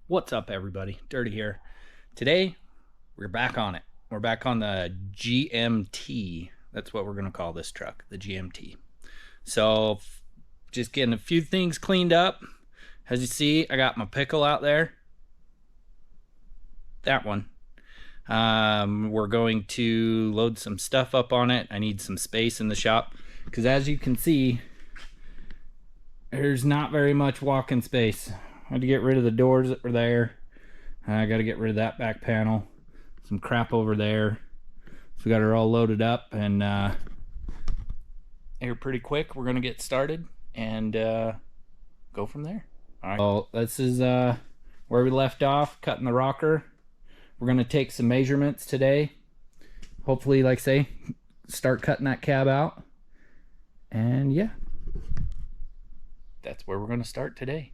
What's up, everybody? Dirty here. Today, we're back on it. We're back on the GMT. That's what we're going to call this truck, the GMT. So, just getting a few things cleaned up. As you see, I got my pickle out there. That one. We're going to load some stuff up on it. I need some space in the shop because, as you can see, there's not very much walking space. I had to get rid of the doors that were there. I got to get rid of that back panel. Some crap over there. So we got her all loaded up, and here pretty quick. We're gonna get started and go from there. All right. So this is where we left off, cutting the rocker. We're gonna take some measurements today. Hopefully, like I say, start cutting that cab out. And yeah, that's where we're gonna start today.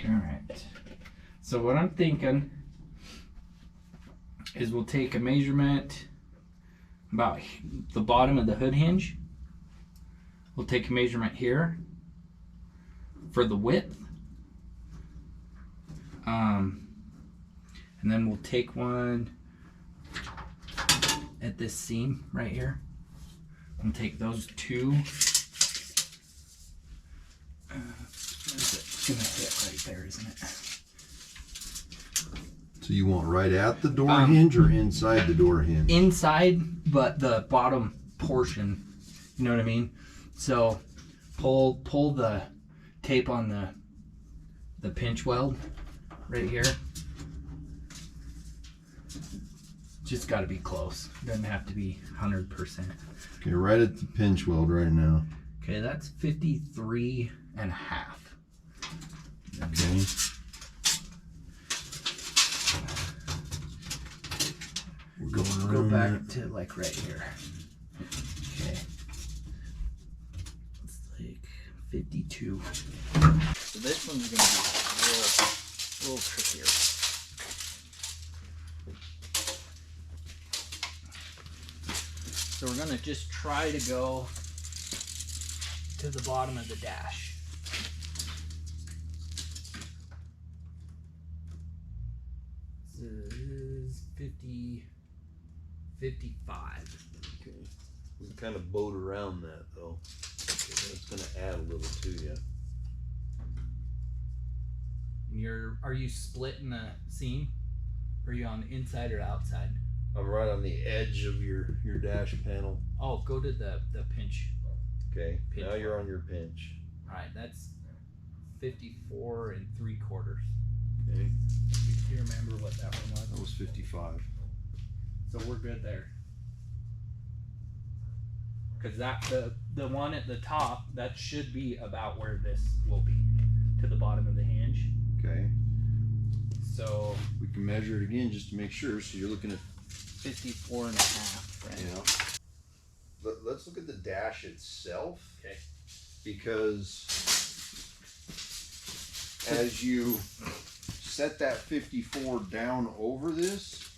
All right. So what I'm thinking is we'll take a measurement about the bottom of the hood hinge. We'll take a measurement here for the width. And then we'll take one at this seam right here. We'll take those two. It's gonna hit right there, isn't it? So you want right at the door hinge or inside the door hinge? Inside, but the bottom portion. You know what I mean? So pull the tape on the pinch weld right here. Just got to be close. Doesn't have to be 100%. Okay, right at the pinch weld right now. Okay, that's 53 and a half. Okay. We're going around. Go back to like right here. Okay. It's like 52. So this one's gonna be a little trickier. So we're gonna just try to go to the bottom of the dash. This is 55. Okay. We can kind of boat around that though. Okay, that's going to add a little to you. Are you splitting the seam? Or are you on the inside or outside? I'm right on the edge of your dash panel. Oh, go to the pinch. Okay, Pinch now you're on your pinch. Alright, that's 54 3/4. Okay. Do you remember what that one was? That was 55. So we're good there. Because the one at the top, that should be about where this will be, to the bottom of the hinge. Okay. So we can measure it again just to make sure. So you're looking at 54 and a half, right? Yeah. Let's look at the dash itself. Okay. Because as you set that 54 down over this,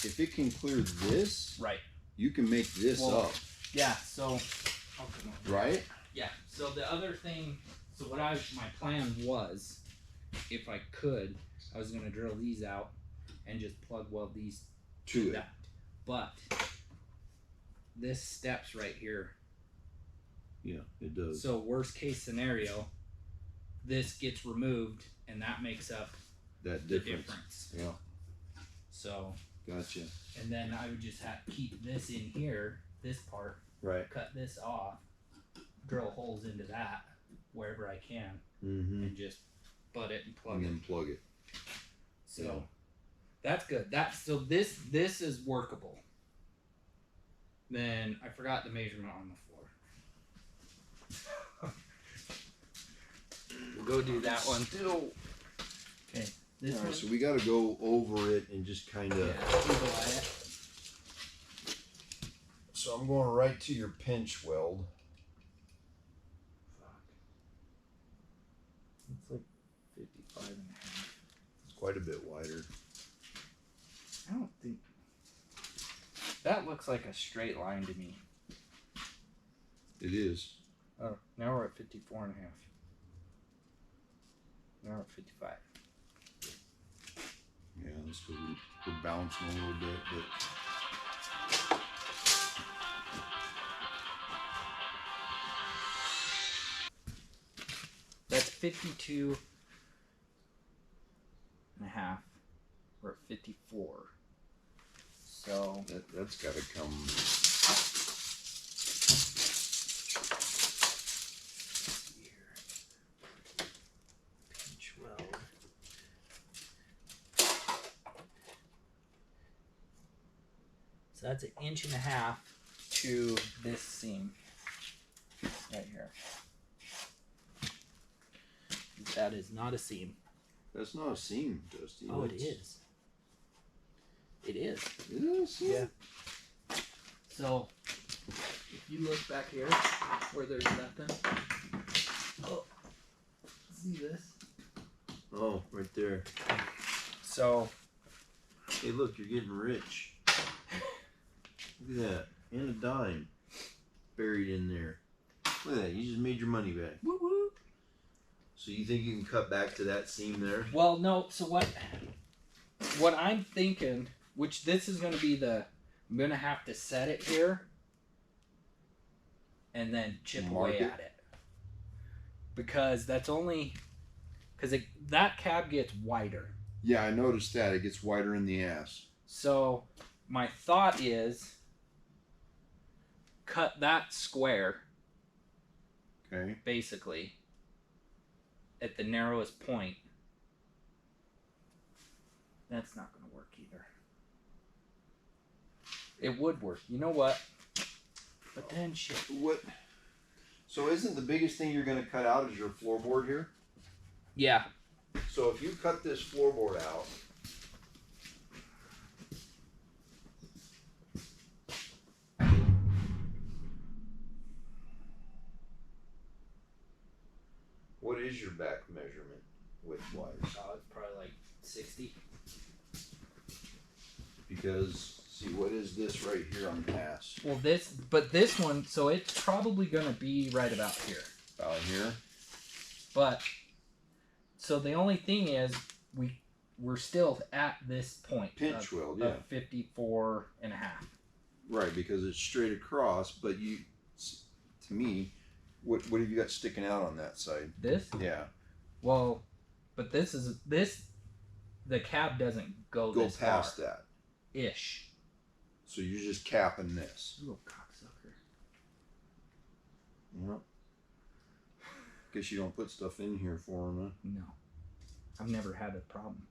if it can clear this, right, you can make this up. Yeah, so right? Yeah. So the other thing, so what my plan was, if I could, I was gonna drill these out and just plug weld these to that. But this steps right here. Yeah, it does. So worst case scenario, this gets removed and that makes up that difference. Yeah. So gotcha. And then I would just have to keep this in here, this part, right, cut this off, drill holes into that wherever I can, and just butt it and plug and it. then plug it. So that's good. So this is workable. Then I forgot the measurement on the floor. We'll go do that one. Still. Okay. This All right, one. so we got to go over it and just kind of. Yeah, so I'm going right to your pinch weld. it's like 55 and a half. It's quite a bit wider. I don't think that looks like a straight line to me. It is. Oh, now we're at 54 and a half. at 55. Yeah, that's because we're bouncing a little bit, but That's 52 and a half. We're at 54. So that's got to come. here. Pinch weld. So that's 1.5 inches to this seam right here. That is not a seam. That's not a seam, Dusty. Oh, it is. It is. It is. Yeah. So, if you look back here where there's nothing. Oh, see this? Oh, right there. So, Hey, look, you're getting rich. Look at that. And a dime buried in there. Look at that. You just made your money back. woo woo. So you think you can cut back to that seam there? Well, no. So what I'm thinking, which this is going to be I'm going to have to set it here and then chip away at it. Because that's only, because that cab gets wider. Yeah, I noticed that. It gets wider in the ass. So my thought is cut that square, Okay. basically, at the narrowest point. That's not going to work either. It would work. You know what? But then shit. What? So isn't the biggest thing you're going to cut out is your floorboard here? Yeah. So if you cut this floorboard out, what is your back measurement width-wise? Oh, it's probably like 60. Because, see, what is this right here on the ass? Well, this one, so it's probably going to be right about here. About here? But, so the only thing is, we're still at this point. Pinch weld, yeah. Of 54 and a half. Right, because it's straight across, but you, to me, what have you got sticking out on that side? This? Yeah. Well, but the cab doesn't go this past far. that. Ish. So you're just capping this. You little cocksucker. Yep. Guess you don't put stuff in here for them, huh? No. I've never had a problem.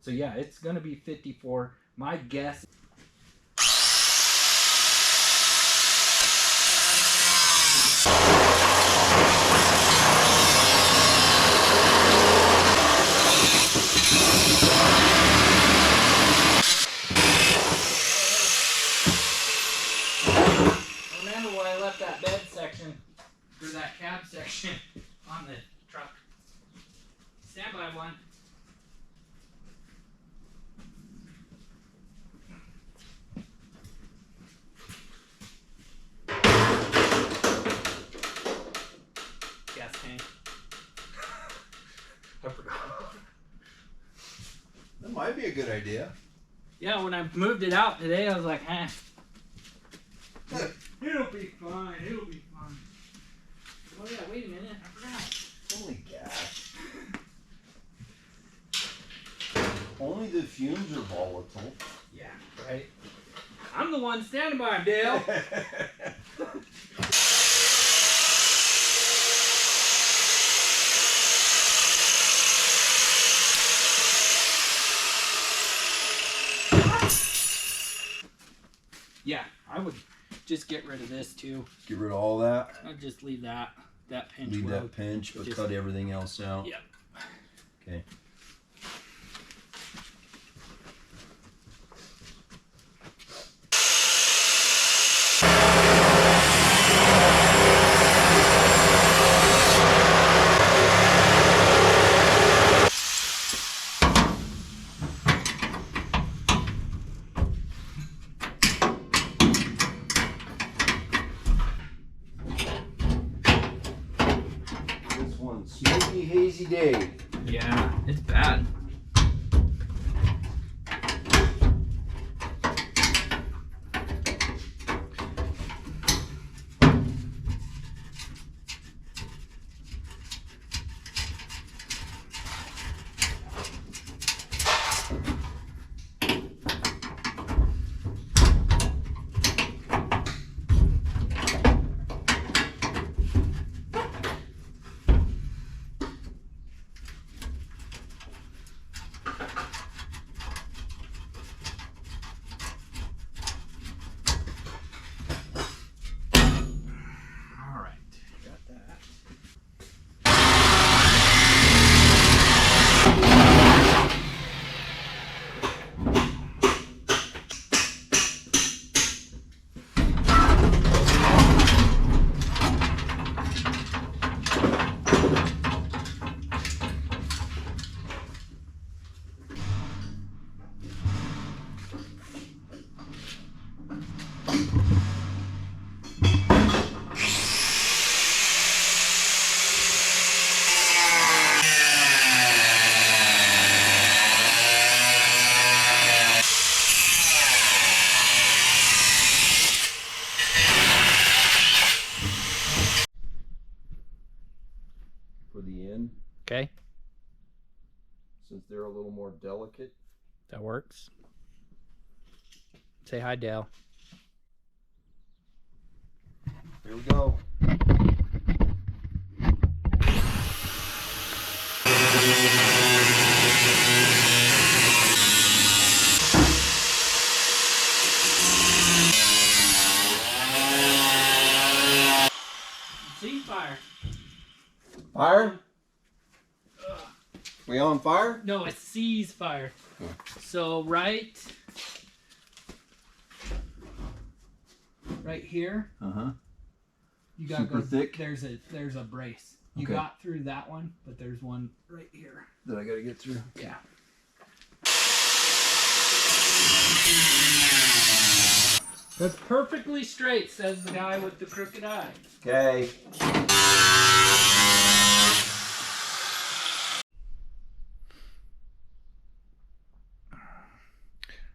So yeah, it's going to be 54. My guess. Remember where I left that bed section, or that cab section on the truck. Stand by one. Gas tank. I forgot. That might be a good idea. Yeah, when I moved it out today, I was like, eh. It'll be fine. It'll be fine. Oh yeah, wait a minute. I forgot. Holy gas. Only the fumes are volatile. Yeah, right. I'm the one standing by him, Dale. Yeah, I would just get rid of this too. Get rid of all that. I'd just leave that pinch. Leave weld. that pinch, but Just- cut everything else out. Yep. Okay. This one's smoky, hazy day. Yeah, it's bad. For the end, Okay, since they're a little more delicate. that works. Say hi, Dale. Here we go. Ceasefire. Fire? We on fire? No, it's ceasefire. So right here, you gotta Super go thick? There's a brace. You Okay. got through that one, but there's one right here. That I gotta get through. Yeah. That's perfectly straight, says the guy with the crooked eye. Okay.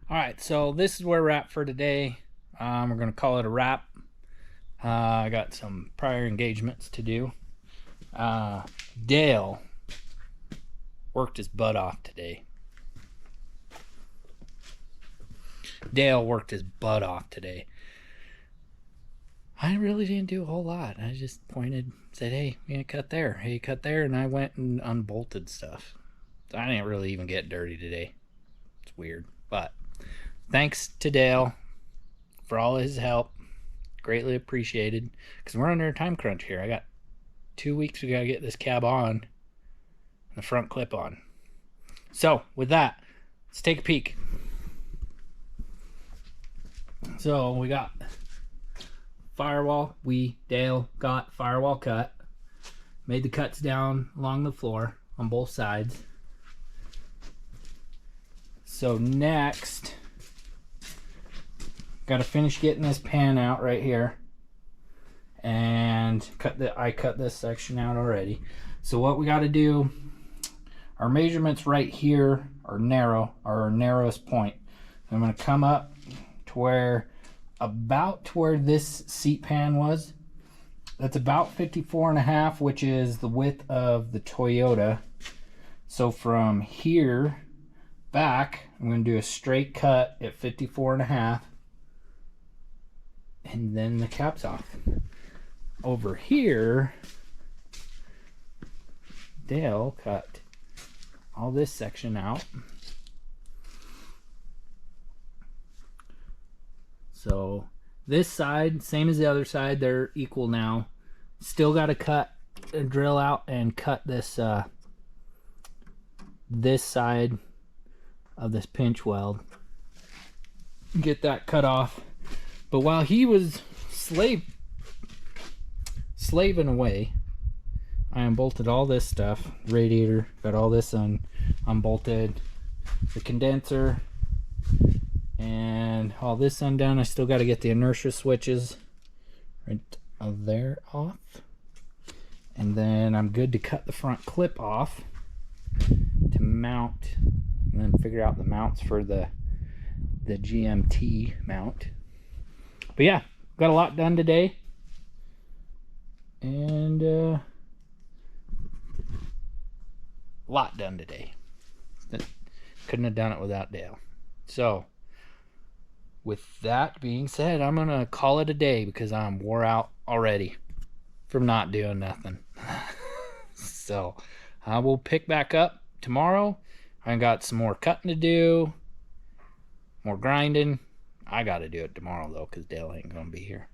All right, so this is where we're at for today. We're gonna call it a wrap. I got some prior engagements to do. Dale worked his butt off today. I really didn't do a whole lot. I just pointed, said, hey, you gonna cut there. Hey, cut there. And I went and unbolted stuff. So I didn't really even get dirty today. It's weird. But thanks to Dale for all his help. Greatly appreciated. Because we're under a time crunch here. I got 2 weeks. We got to get this cab on. And the front clip on. So with that, let's take a peek. So we got firewall. Dale got firewall cut. Made the cuts down along the floor on both sides. So next, got to finish getting this pan out right here, and I cut this section out already. So what we got to do, our measurements right here are narrow, our narrowest point. I'm going to come up to about to where this seat pan was. That's about 54.5, which is the width of the Toyota. So from here back, I'm going to do a straight cut at 54.5, and then the cap's off. Over here, Dale cut all this section out. So this side, same as the other side, they're equal now. Still got to cut and drill out and cut this this side of this pinch weld. Get that cut off. But while he was slaving away, I unbolted all this stuff. Radiator, got all this unbolted. The condenser, and all this undone. I still got to get the inertia switches right there off. And then I'm good to cut the front clip off. to mount, and then figure out the mounts for the GMT mount. But yeah, got a lot done today, and a lot done today. Couldn't have done it without Dale. So with that being said, I'm gonna call it a day because I'm wore out already from not doing nothing. So I will pick back up tomorrow. I got some more cutting to do, more grinding. I gotta do it tomorrow though because Dale ain't gonna be here.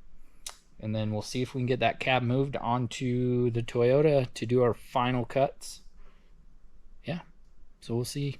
And then we'll see if we can get that cab moved onto the Toyota to do our final cuts. Yeah, so we'll see